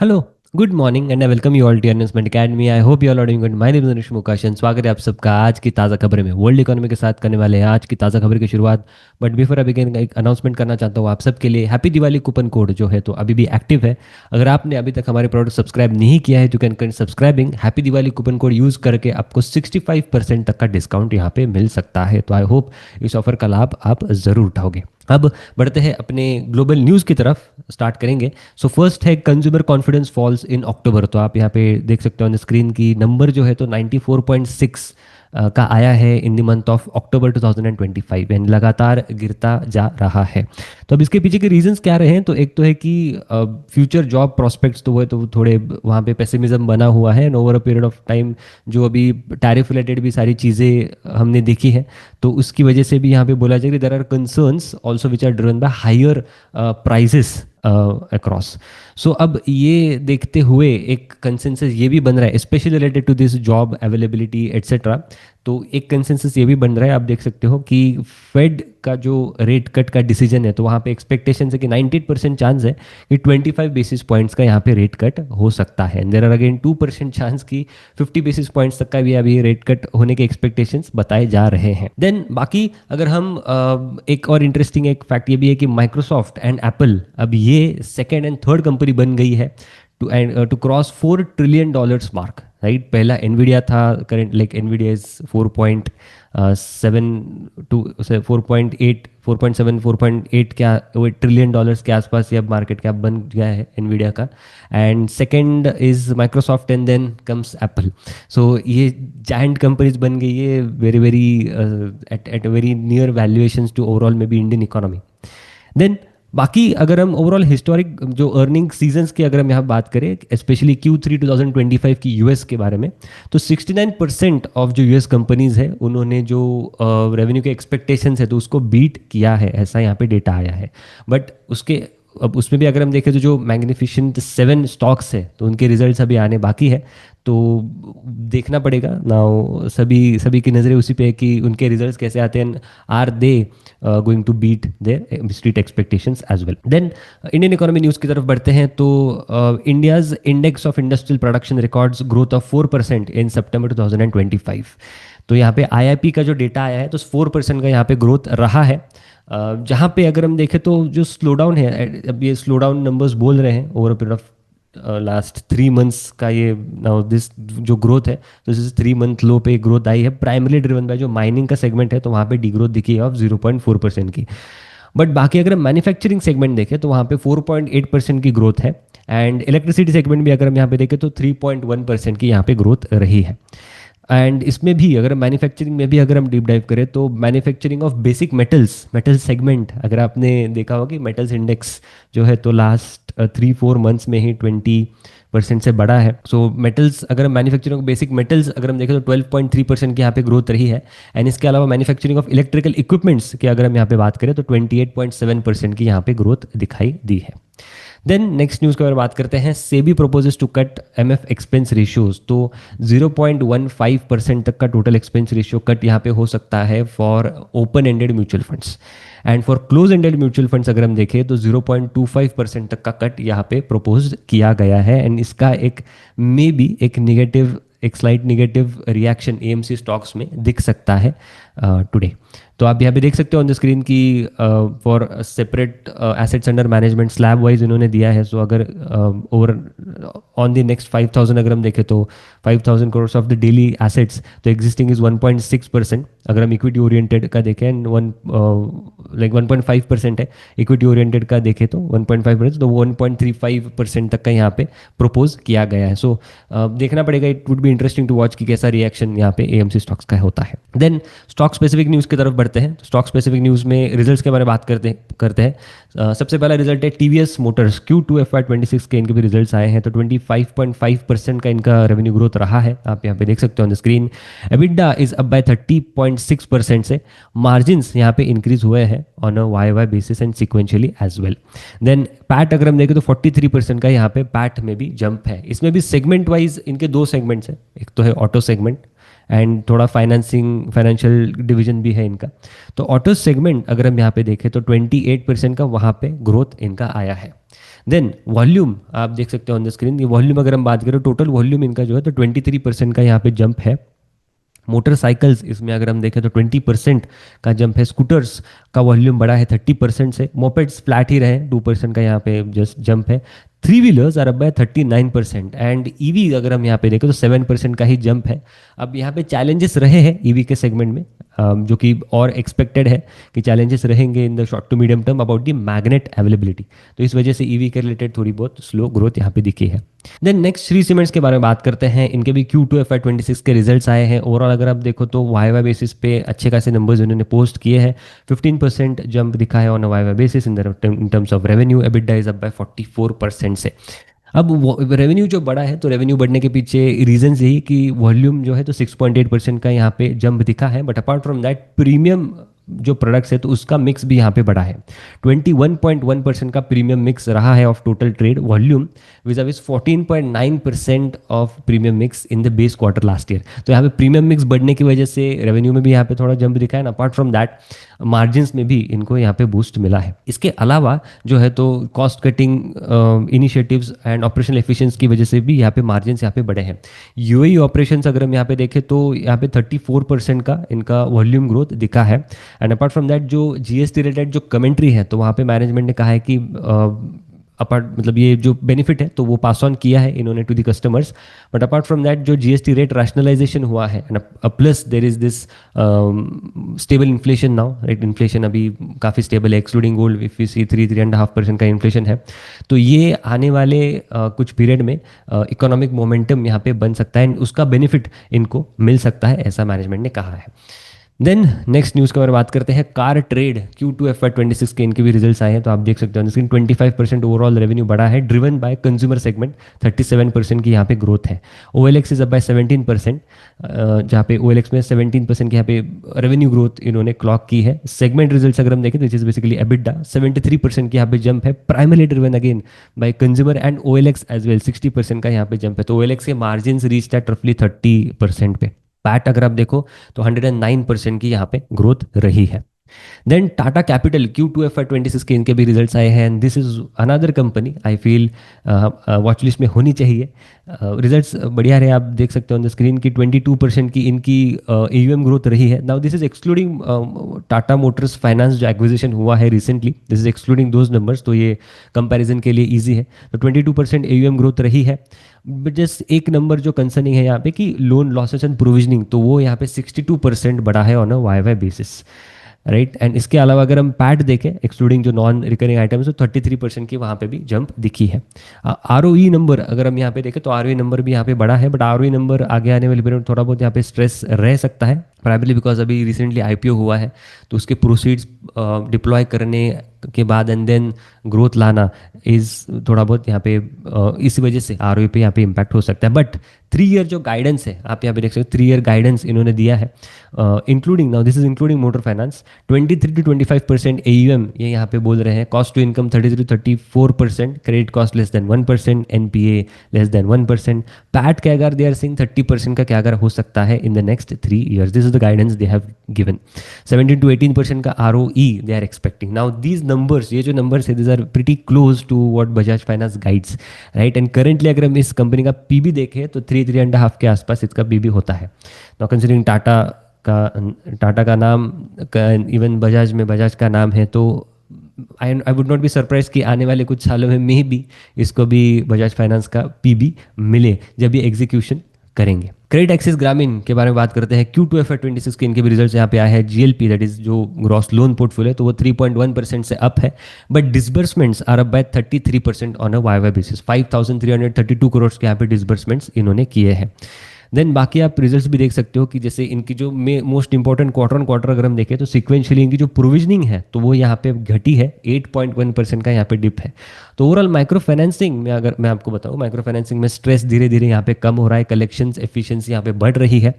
Hello, good morning and I welcome you all to investment academy. I hope you all are doing good. My name is Anish Mukashan. स्वागत है आप सबका आज की ताज़ा खबरें में। वर्ल्ड इकोनॉमी के साथ करने वाले हैं आज की ताज़ा खबर की शुरुआत। बट बिफोर आई बिगिन एक अनाउंसमेंट करना चाहता हूँ आप सबके लिए। हैप्पी दिवाली कूपन कोड जो है तो अभी भी एक्टिव है। अगर आपने अभी तक हमारे प्रोडक्ट सब्सक्राइब नहीं किया है तो can can subscribing. Happy Diwali coupon code use करके आपको 65% तक का डिस्काउंट यहाँ पे मिल सकता है। तो आई होप इस ऑफर का लाभ आप ज़रूर उठाओगे। अब बढ़ते हैं अपने ग्लोबल न्यूज़ की तरफ, स्टार्ट करेंगे। सो फर्स्ट है कंज्यूमर कॉन्फिडेंस फॉल्स इन अक्टूबर। तो आप यहाँ पे देख सकते हो ऑन द स्क्रीन की नंबर जो है तो 94.6 का आया है in the month of October 2025 and लगातार गिरता जा रहा है। तो अब इसके पीछे के रीजंस क्या रहे हैं? तो एक तो है कि फ्यूचर जॉब प्रोस्पेक्ट्स तो वो तो थोड़े वहाँ पे पेसिमिज्म बना हुआ है and over a period of time जो अभी टैरिफ रिलेटेड भी सारी चीज़ें हमने देखी है तो उसकी वजह से भी यहाँ पे बोला जाए कि there are concerns also which are driven by higher prices across. So अब ये देखते हुए एक कंसेंसस ये भी बन रहा है specially related to this job availability etcetera. तो एक कंसेंसस ये भी बन रहा है, आप देख सकते हो कि फेड का जो रेट कट का डिसीजन है तो वहाँ पे एक्सपेक्टेशन है कि 98% चांस है कि 25 बेसिस पॉइंट्स का यहाँ पे रेट कट हो सकता है। देर आर अगेन 2% चांस की 50 बेसिस पॉइंट्स तक का भी अभी रेट कट होने के एक्सपेक्टेशंस बताए जा रहे हैं। देन बाकी अगर हम एक और इंटरेस्टिंग एक फैक्ट ये भी है कि माइक्रोसॉफ्ट एंड एप्पल अब ये सेकेंड एंड थर्ड कंपनी बन गई है to cross $4 trillion mark. Right, पहला एनवीडिया था। Current like Nvidia is 4.7 to 4.8 4.7 4.8 क्या वो $1 ट्रिलियन के आसपास ये अब मार्केट कैप बन गया है एनवीडिया का। And second is Microsoft and then comes Apple. So ये जायंट कंपनीज बन गई है very very at very near valuations to overall में बी इंडियन इकोनॉमी। देन बाकी अगर हम ओवरऑल हिस्टोरिक जो अर्निंग सीजन्स की अगर हम यहाँ बात करें स्पेशली Q3 2025 की यूएस के बारे में तो 69% ऑफ जो यूएस कंपनीज है उन्होंने जो रेवेन्यू के एक्सपेक्टेशंस है तो उसको बीट किया है, ऐसा यहाँ पे डेटा आया है। बट उसके अब उसमें भी अगर हम देखें तो जो मैग्निफिशेंट 7 स्टॉक्स है तो उनके रिजल्ट्स अभी आने बाकी है। तो देखना पड़ेगा ना, सभी सभी की नज़रें उसी पे है कि उनके रिजल्ट्स कैसे आते हैं। Are they going to beat their street expectations as well. Then Indian economy news की तरफ बढ़ते हैं तो India's index of industrial production records growth of 4% in September 2025। तो यहाँ पे आईआईपी का जो डेटा आया है तो 4% का यहाँ पे ग्रोथ रहा है। जहाँ पे अगर हम देखें तो जो स्लो डाउन है, अब ये स्लो डाउन नंबर्स बोल रहे हैं over a period of last 3 months का ये नाउ दिस जो ग्रोथ है तो दिस 3 मंथ लो पे ग्रोथ आई है प्राइमरली ड्रिवन बाय जो माइनिंग का सेगमेंट है तो वहाँ पे डिग्रोथ दिखी है ऑफ 0.4% की। बट बाकी अगर मैन्युफैक्चरिंग सेगमेंट देखें तो वहाँ पे 4.8% की ग्रोथ है। एंड इलेक्ट्रिसिटी सेगमेंट भी अगर हम यहाँ पे देखें तो 3.1% की यहाँ पे ग्रोथ रही है। एंड इसमें भी अगर मैन्युफैक्चरिंग में भी अगर हम डीप डाइव करें तो manufacturing of basic metal segment अगर आपने देखा होगा कि मेटल्स इंडेक्स जो है तो लास्ट 3-4 मंथ्स में ही 20% से बढ़ा है। सो मेटल्स अगर मैन्युफैक्चरिंग ऑफ बेसिक मेटल्स अगर हम देखें तो 12.3% की यहाँ पे ग्रोथ रही है। एंड इसके अलावा मैन्युफैक्चरिंग ऑफ इलेक्ट्रिकल इक्विपमेंट्स की अगर हम यहाँ पे बात करें तो 28.7% की यहाँ पे ग्रोथ दिखाई दी है। देन नेक्स्ट न्यूज़ के बारे में बात करते हैं। SEBI proposes to cut MF expense ratios. तो 0.15% तक का टोटल एक्सपेंस रेशियो कट यहाँ पे हो सकता है for open ended mutual funds. And for close ended mutual funds अगर हम देखें तो 0.25% तक का कट यहाँ पे प्रपोज किया गया है। एंड इसका एक मे बी एक slight negative reaction AMC stocks में दिख सकता है टुडे। तो आप यहाँ पे देख सकते हो ऑन द स्क्रीन की for separate assets under management slab wise इन्होंने दिया है। सो अगर ओवर ऑन द नेक्स्ट 5,000 अगर हम देखें तो 5,000 crore of the daily assets तो एग्जिस्टिंग इज 1.6%। अगर हम इक्विटी ओरिएंटेड का देखें एंड 1.5% है इक्विटी ओरिएंटेड का देखें तो 1.5% तो 1.35% तक का यहाँ पे प्रपोज किया गया है। सो देखना पड़ेगा, it would be interesting to watch कि कैसा रिएक्शन यहाँ पे एएमसी स्टॉक्स का होता है। देन स्टॉक स्पेसिफिक न्यूज़ की तरफ बढ़ते हैं। स्टॉक स्पेसिफिक न्यूज़ में रिजल्ट्स के बारे में बात करते हैं। सबसे पहला रिजल्ट है टीवीएस मोटर्स Q2 FY26 के इनके भी रिजल्ट्स आए हैं तो 25.5% का इनका रेवेन्यू ग्रोथ रहा है। आप यहाँ पे देख सकते हो on the screen. EBITDA is up by 30.6% से मार्जिन्स यहाँ पे इंक्रीज हुए हैं on a YY basis and sequentially as well. Then PAT अगर हम देखें तो 43% का यहाँ पे पैट में भी जंप है। इसमें भी सेगमेंट वाइज इनके 2 सेगमेंट्स हैं, एक तो है ऑटो सेगमेंट एंड थोड़ा फाइनेंशियल डिवीजन भी है इनका। तो ऑटो सेगमेंट अगर हम यहाँ पे देखें तो 28% का वहाँ पे ग्रोथ इनका आया है। देन वॉल्यूम आप देख सकते हो ऑन द स्क्रीन, ये वॉल्यूम अगर हम बात करें टोटल वॉल्यूम इनका जो है तो 23% का यहाँ पे जंप है। मोटरसाइकिल्स इसमें अगर हम देखें तो 20% का जंप है। स्कूटर्स का वॉल्यूम बढ़ा है 30% से। मोपेड्स फ्लैट ही रहे, 2% का यहाँ पे जस्ट जंप है। Three wheelers are up by 39% and EV अगर हम यहाँ पे देखें तो 7% का ही जंप है। अब यहाँ पे चैलेंजेस रहे हैं ईवी के सेगमेंट में, जो कि और एक्सपेक्टेड है कि चैलेंजेस रहेंगे in the short to medium term about the magnet availability. तो इस वजह से ईवी के रिलेटेड थोड़ी बहुत स्लो ग्रोथ यहाँ पे दिखी है। देन नेक्स्ट श्री सीमेंट्स के बारे में बात करते हैं। इनके भी Q2 FY26 के रिजल्ट्स आए हैं। ओवरऑल अगर आप देखो तो वाई वाई बेसिस पे अच्छे खासे नंबर्स उन्होंने पोस्ट किए हैं। 15% जंप दिखा है on Y Y basis in terms of revenue. EBITDA is up by 44% से। अब रेवेन्यू जो बढ़ा है तो रेवेन्यू बढ़ने के पीछे रीजंस यही कि वॉल्यूम जो है तो 6.8% का यहाँ पे जंप दिखा है, but apart from that premium जो प्रोडक्ट्स है तो उसका मिक्स भी यहाँ पे बढ़ा है। 21.1% का प्रीमियम मिक्स रहा है of total trade volume, vis a vis 14.9% of premium mix in the base quarter last year. तो यहाँ पे प्रीमियम मिक्स बढ़ने की वजह से रेवेन्यू में भी यहाँ पे थोड़ा जंप दिखा है, अपार्ट फ्रॉम दैट मार्जिन्स में भी इनको यहाँ पे बूस्ट मिला है। इसके अलावा जो है तो cost cutting initiatives and operational efficiency की वजह से भी यहाँ पे मार्जिन्स यहाँ पे बढ़े हैं। यूएई ऑपरेशंस अगर हम यहाँ पे देखें तो यहाँ पे 34% का इनका वॉल्यूम ग्रोथ दिखा है। एंड अपार्ट फ्रॉम दैट जो जीएसटी रिलेटेड जो कमेंट्री है तो वहाँ पे मैनेजमेंट ने कहा है कि अपार्ट मतलब ये जो बेनिफिट है तो वो पास ऑन किया है इन्होंने to the customers, but apart from that जो जीएसटी रेट रैशनलाइजेशन हुआ है and plus there is this stable inflation now, right. Inflation अभी काफ़ी स्टेबल है, excluding gold if you see 3.5% का इन्फ्लेशन है। तो ये आने वाले कुछ पीरियड में इकोनॉमिक मोमेंटम यहाँ पे बन सकता है एंड उसका बेनिफिट इनको मिल सकता है, ऐसा मैनेजमेंट ने कहा है। देन नेक्स्ट न्यूज़ के बारे में बात करते हैं। कार ट्रेड Q2 FY26 के इनके भी रिजल्ट्स आए हैं तो आप देख सकते हो स्क्रीन 25% ओवरऑल रेवेन्यू बढ़ा है, ड्रिवन बाय कंज्यूमर सेगमेंट। 37% की यहाँ पे ग्रोथ है। OLX इज अप बाय 17%, जहाँ पे OLX में 17% की यहाँ पे रेवेन्यू ग्रोथ इन्होंने क्लॉक की है। सेगमेंट रिजल्ट्स अगर हम देखें तो इज बेसिकली एबिटडा 73% की यहाँ पे जंप है, primarily driven again by consumer and OLX as well 60% का यहाँ पे जंप है। तो OLX के मार्जिन रीच एट रफली 30% पे। पैट अगर आप देखो तो 109% की यहाँ पे ग्रोथ रही है। Then tata capital Q2 FY26 के इनके भी रिजल्ट्स आए हैं and this is another company I feel watch list में होनी चाहिए। रिजल्ट्स बढ़िया रहे, आप देख सकते हो ऑन द स्क्रीन की 22% की इनकी AUM ग्रोथ रही है। Now this is excluding Tata Motors finance जो एक्विजिशन हुआ है recently, this is excluding those numbers, तो ये कंपैरिजन के लिए ईजी है। तो 22% AUM ग्रोथ रही है। बट जस्ट एक नंबर जो कंसर्निंग है यहाँ पे कि लोन लॉसेस एंड प्रोविजनिंग, तो वो यहाँ पे 62% बढ़ा है on a Y basis, right. And इसके अलावा अगर हम पैट देखें एक्सक्लूडिंग जो नॉन रिकरिंग आइटम्स तो 33% की वहाँ पे भी जंप दिखी है। ROE नंबर अगर हम यहाँ पे देखें तो ROE नंबर भी यहाँ पे बढ़ा है, बट ROE नंबर आगे आने वाले पीरियड में थोड़ा बहुत यहाँ पे स्ट्रेस रह सकता है, प्राइमरली बिकॉज अभी रिसेंटली IPO हुआ है तो उसके प्रोसीड्स डिप्लॉय करने के बाद एंड देन ग्रोथ लाना इज थोड़ा बहुत यहाँ पे इस वजह से ROE पे यहाँ पे इम्पैक्ट हो सकता है। बट 3 ईयर जो गाइडेंस है आप यहाँ पे देख सकते हो, 3 ईयर गाइडेंस इन्होंने दिया है including, now this is including motor finance, 23 to 25% AUM ये यहाँ पे बोल रहे हैं। Cost to income 33 to 34%, credit cost less than 1%, NPA less than 1%। PAT क्या अगर दे आर सिंग 30% का क्या अगर हो सकता है in the next 3 years, this is the guidance they have given. 17 to 18% का ROE they are expecting. Now these numbers, ये जो नंबर्स है, these are pretty close to what Bajaj finance guides, right. And currently अगर हम इस company का PB देखें तो 3.5 के आसपास इसका PB होता है। नाउ कंसिडरिंग टाटा का नाम इवन बजाज में बजाज का नाम है तो I would not be surprise कि आने वाले कुछ सालों में मे भी इसको भी बजाज फाइनेंस का PB मिले जब ये एग्जीक्यूशन करेंगे। क्रेडिट एक्सिस ग्रामीण के बारे में बात करते हैं। Q2 FY26 के इनके भी रिजल्ट्स यहाँ पे आए हैं। GLP दैट इज जो ग्रॉस लोन पोर्टफोलियो तो वो 3.1% से अप है, but disbursements are up by 33% on a Y basis. 5,332 crore के यहाँ पे डिसबर्समेंट्स इन्होंने किए हैं। देन बाकी आप रिजल्ट्स भी देख सकते हो कि जैसे इनकी जो most important quarter on quarter अगर हम देखें तो सिक्वेंशियली इनकी जो प्रोविजनिंग है तो वो यहाँ पे घटी है, 8.1% का यहाँ पे डिप है। तो ओवरऑल माइक्रो फाइनेंसिंग में अगर मैं आपको बताऊँ, माइक्रो फाइनेंसिंग में स्ट्रेस धीरे धीरे यहाँ पे कम हो रहा है, कलेक्शंस एफिशिएंसी यहाँ पे बढ़ रही है।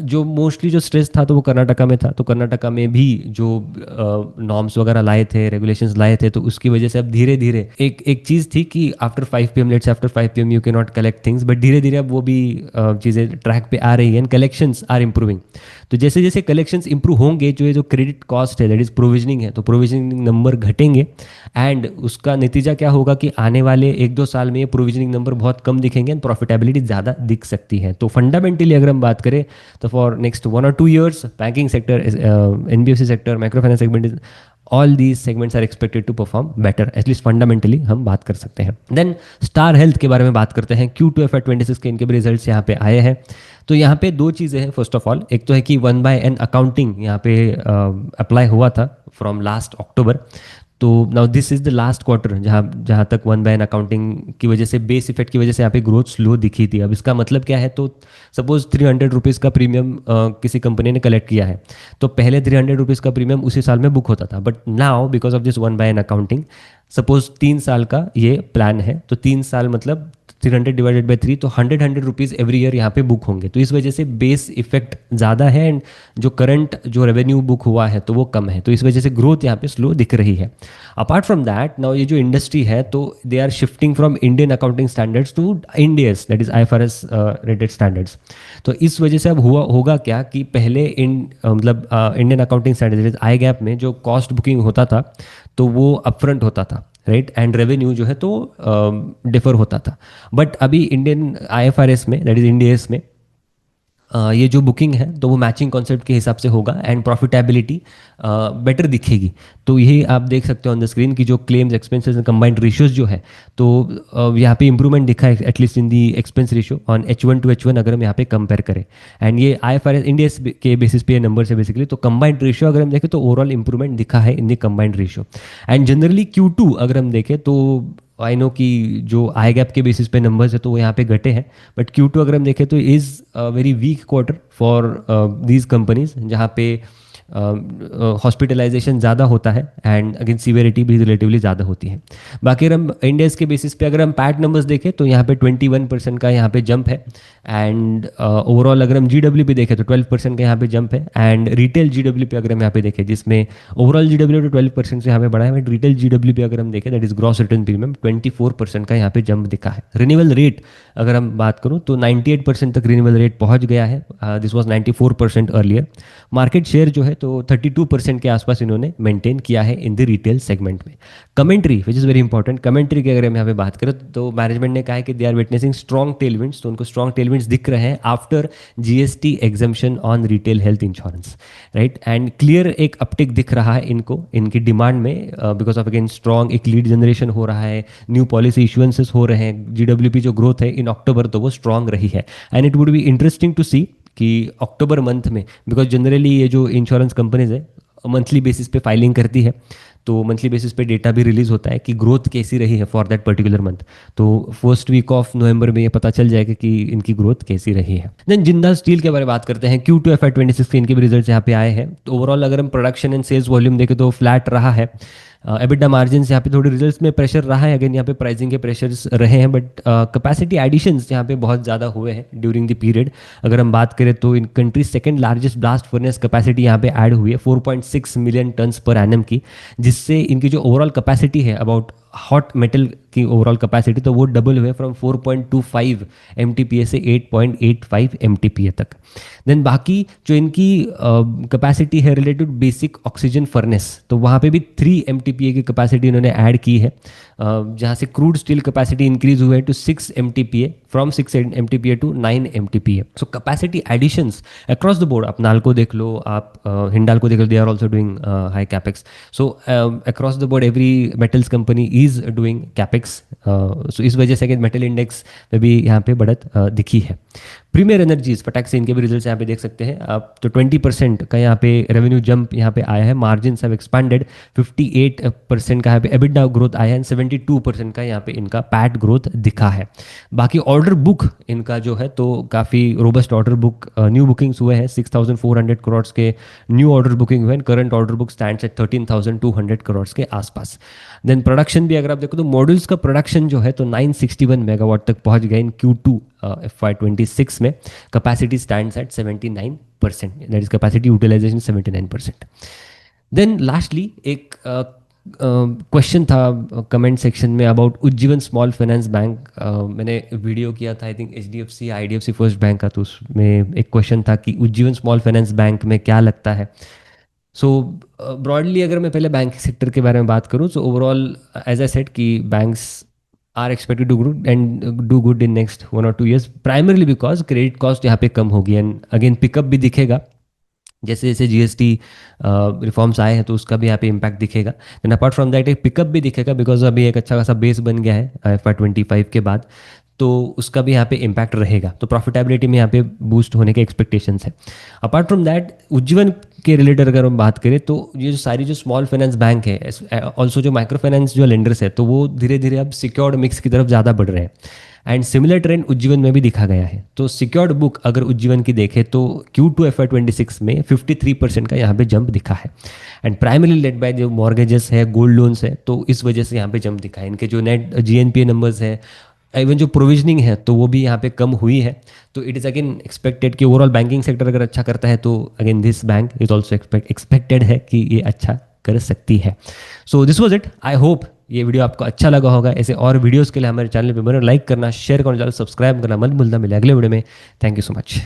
जो मोस्टली जो स्ट्रेस था तो वो कर्नाटका में था, तो कर्नाटका में भी जो नॉर्म्स वगैरह लाए थे, रेगुलेशंस लाए थे, तो उसकी वजह से अब धीरे धीरे एक चीज़ थी कि after 5 PM let's after 5 PM you can not collect things, but धीरे धीरे अब वो भी चीज़ें ट्रैक पे आ रही है एंड कलेक्शंस आर इम्प्रूविंग। तो जैसे जैसे कलेक्शंस इंप्रूव होंगे, जो ये जो क्रेडिट कॉस्ट है दैट इज प्रोविजनिंग है, तो प्रोविजनिंग नंबर घटेंगे एंड उसका नतीजा इसका क्या होगा कि आने वाले 1-2 साल में ये प्रोविजनिंग नंबर बहुत कम दिखेंगे एंड प्रॉफिटेबिलिटी ज़्यादा दिख सकती है। तो फंडामेंटली अगर हम बात करें तो for next 1 or 2 years banking sector, NBFC sector, micro finance segment, all these segments are expected to perform better, at least fundamentally हम बात कर सकते हैं। देन स्टार हेल्थ के बारे में बात करते हैं। Q2 FY 2026 के इनके भी रिजल्ट्स यहाँ पे आए हैं। तो यहाँ पे दो चीज़ें हैं। फर्स्ट ऑफ ऑल एक तो है कि 1/n अकाउंटिंग यहाँ पे अप्लाई हुआ था फ्रॉम लास्ट अक्टूबर। तो now this is the last quarter जहाँ जहाँ तक 1/n अकाउंटिंग की वजह से, बेस इफेक्ट की वजह से यहाँ पे ग्रोथ स्लो दिखी थी। अब इसका मतलब क्या है, तो सपोज 300 रुपीज़ का प्रीमियम किसी कंपनी ने कलेक्ट किया है, तो पहले 300 रुपीज़ का प्रीमियम उसी साल में बुक होता था। But now because of this 1/n accounting, suppose 3 साल का ये प्लान है, तो 3 साल मतलब 300 डिवाइडेड बाई 3, तो 100 एवरी ईयर यहाँ पे बुक होंगे। तो इस वजह से बेस इफेक्ट ज़्यादा है एंड जो करंट जो रेवेन्यू बुक हुआ है तो वो कम है, तो इस वजह से ग्रोथ यहाँ पे स्लो दिख रही है। अपार्ट फ्रॉम दैट, नाउ ये जो इंडस्ट्री है तो they are shifting from Indian accounting standards to Ind AS, that is IFRS rated standards. तो इस वजह से अब हुआ होगा क्या कि पहले मतलब Indian accounting standard I gap में जो कॉस्ट बुकिंग होता था तो वो अपफ्रंट होता था, राइट, एंड रेवेन्यू जो है तो डिफर होता था। बट अभी इंडियन IFRS में, दैट इज इंडियस में, ये जो बुकिंग है तो वो मैचिंग कॉन्सेप्ट के हिसाब से होगा एंड प्रॉफिटेबिलिटी बेटर दिखेगी। तो यही आप देख सकते हो ऑन द स्क्रीन की जो claims, expenses and combined ratios जो है, तो यहाँ पे इंप्रूवमेंट दिखा है at least in the expense ratio on H1 to H1 अगर हम यहाँ पे कंपेयर करें। एंड ये IFRS इंडिया के बेसिस पे ये नंबर है बेसिकली। तो कंबाइंड रेशियो अगर हम देखें तो ओवरऑल इंप्रूवमेंट दिखा है in the combined ratio. And generally Q2 अगर हम देखें तो आई नो कि जो आई गैप के बेसिस पे नंबर्स है तो वो यहाँ पे घटे हैं, बट Q2 अगर हम देखें तो is very weak quarter for these companies, जहाँ पे हॉस्पिटलाइजेशन ज़्यादा होता है एंड अगेन सीवियरिटी भी रिलेटिवली ज़्यादा होती है। बाकी अगर हम इंडेक्स के बेसिस पे अगर हम पैट नंबर्स देखें तो यहाँ पे 21% का यहाँ पे जंप है। एंड ओवरऑल अगर हम GWP देखें तो 12% का यहाँ पे जंप है। एंड रिटेल GWP अगर हम यहाँ पे देखें, जिसमें ओवरऑल GWP 12% से यहाँ पे बढ़ा है, बट रिटेल GWP अगर हम देखें that is gross return premium 24% का यहाँ पे जंप दिखा है। रिन्यूअल रेट अगर हम बात करूँ तो 98% तक रिन्यूअल रेट पहुँच गया है। This was 94% earlier. Market share जो है तो 32% के आसपास इन्होंने मेंटेन किया है इन द रिटेल सेगमेंट में। Commentary which is very important, commentary की अगर हम यहाँ पे बात करें तो मैनेजमेंट ने कहा है कि they are witnessing strong tailwinds, तो उनको स्ट्रॉन्ग टेलविंड्स दिख रहे हैं after GST exemption on retail health insurance, right. And clear एक अपटिक दिख रहा है इनको, इनकी डिमांड में, बिकॉज ऑफ अगेन स्ट्रॉन्ग एक लीड जनरेशन हो रहा है, न्यू पॉलिसी इशुएंसेस हो रहे हैं। GWP जो ग्रोथ है इन अक्टूबर तो वो स्ट्रॉन्ग रही है। And it would be interesting to see कि अक्टूबर मंथ में, बिकॉज जनरली ये जो इंश्योरेंस कंपनीज है मंथली बेसिस पे फाइलिंग करती है, तो मंथली बेसिस पे डेटा भी रिलीज होता है कि ग्रोथ कैसी रही है फॉर दैट पर्टिकुलर मंथ। तो फर्स्ट वीक ऑफ नवंबर में ये पता चल जाएगा कि इनकी ग्रोथ कैसी रही है। देन जिंदाल स्टील के बारे में बात करते हैं। Q2 FY 2026 के इनके भी रिजल्ट्स यहाँ पे आए हैं। तो ओवरऑल अगर हम प्रोडक्शन एंड सेल्स वॉल्यूम देखें तो फ्लैट रहा है। EBITDA मार्जिन यहाँ पे थोड़ी रिजल्ट्स में प्रेशर रहा है, अगेन यहाँ पे प्राइसिंग के प्रेशर्स रहे हैं, बट कैपेसिटी एडिशंस यहाँ पे बहुत ज़्यादा हुए हैं ड्यूरिंग द पीरियड। अगर हम बात करें तो in country second largest blast furnace capacity यहाँ पे ऐड हुई है 4.6 मिलियन टन्स पर एनम की, जिससे इनकी जो ओवरऑल कैपेसिटी है अबाउट हॉट मेटल की ओवरऑल कैपेसिटी तो वो डबल हुए फ्रॉम 4.25 MTPA से 8.85 MTPA तक। देन बाकी जो इनकी कैपेसिटी है रिलेटेड बेसिक ऑक्सीजन फर्नेस, तो वहाँ पे भी 3 MTPA की कैपेसिटी इन्होंने ऐड की है, जहाँ से क्रूड स्टील कैपेसिटी इंक्रीज हुआ है to 6 MTPA, from 6 MTPA to 9 MTPA। So capacity additions across the board, आप नाल्को देख लो, आप हिंडाल्को देख लो, they are also doing high capex. So across the board every metals company is doing capex. So इस वजह से मेटल इंडेक्स में भी यहाँ पे बढ़त दिखी है। प्रीमियर एनर्जीज फटाक से इनके भी रिजल्ट्स यहाँ पे देख सकते हैं आप, तो 20% का यहाँ पे रेवेन्यू जंप यहाँ पे आया है। मार्जिन हैव एक्सपांडेड, 58% का यहाँ पे EBITDA ग्रोथ आया है, 72% का यहाँ पे इनका पैट ग्रोथ दिखा है। बाकी ऑर्डर बुक इनका जो है तो काफ़ी robust order book, new bookings हुए हैं 6,400 करोड़ के न्यू ऑर्डर बुकिंग हुए हैं। Current order book stands eight 13,200 crore के आसपास। देन प्रोडक्शन भी अगर आप देखो तो मॉड्यूल्स का प्रोडक्शन जो है तो 961 मेगावाट तक पहुंच गया इन Q2 FY 2026 में। Capacity stands at 79%, that is capacity utilisation 79%। Then lastly एक क्वेश्चन था कमेंट सेक्शन में about Ujjivan small finance bank. मैंने वीडियो किया था I think HDFC IDFC first bank का, तो उसमें एक क्वेश्चन था कि उज्जीवन स्मॉल फाइनेंस बैंक में क्या लगता है सो ब्रॉडली अगर मैं पहले बैंकिंग सेक्टर के बारे में बात करूँ, तो ओवरऑल एज आई सेड कि banks are expected to grow and do good in next 1 or 2 years, primarily because credit cost यहाँ पे कम होगी एंड अगेन पिकअप भी दिखेगा। जैसे जैसे जीएसटी रिफॉर्म्स आए हैं तो उसका भी यहाँ पे इम्पैक्ट दिखेगा। देन अपार्ट फ्रॉम दैट एक पिकअप भी दिखेगा बिकॉज अभी एक अच्छा खासा बेस बन गया है FY 2025 के बाद, तो उसका भी यहाँ पे इम्पैक्ट रहेगा। तो प्रॉफिटेबिलिटी में यहाँ पे बूस्ट होने के एक्सपेक्टेशंस है। अपार्ट फ्रॉम दैट उज्जीवन के रिलेटेड अगर हम बात करें तो ये जो सारी जो स्मॉल फाइनेंस बैंक है, ऑल्सो जो माइक्रो फाइनेंस जो लेंडर्स है, तो वो धीरे धीरे अब सिक्योर्ड मिक्स की तरफ ज़्यादा बढ़ रहे हैं एंड सिमिलर ट्रेंड उज्जीवन में भी दिखा गया है। तो सिक्योर्ड बुक अगर उज्जीवन की देखें तो Q2 FY 2026 में 53% का यहाँ पे जंप दिखा है एंड प्राइमरली लेड बाय जो मॉर्गेजेस है, गोल्ड लोन्स है, तो इस वजह से यहाँ पे जंप दिखा है। इनके जो नेट GNPA नंबर्स है, इवन जो प्रोविजनिंग है, तो वो भी यहाँ पे कम हुई है। तो इट इज़ अगेन एक्सपेक्टेड कि ओवरऑल बैंकिंग सेक्टर अगर अच्छा करता है तो again this bank is also expected है कि ये अच्छा कर सकती है। So this was it. I hope ये वीडियो आपको अच्छा लगा होगा। ऐसे और वीडियोस के लिए हमारे चैनल पे बने, लाइक करना, शेयर करना, सब्सक्राइब करना मत भूलना। मिले अगले वीडियो में। Thank you so much.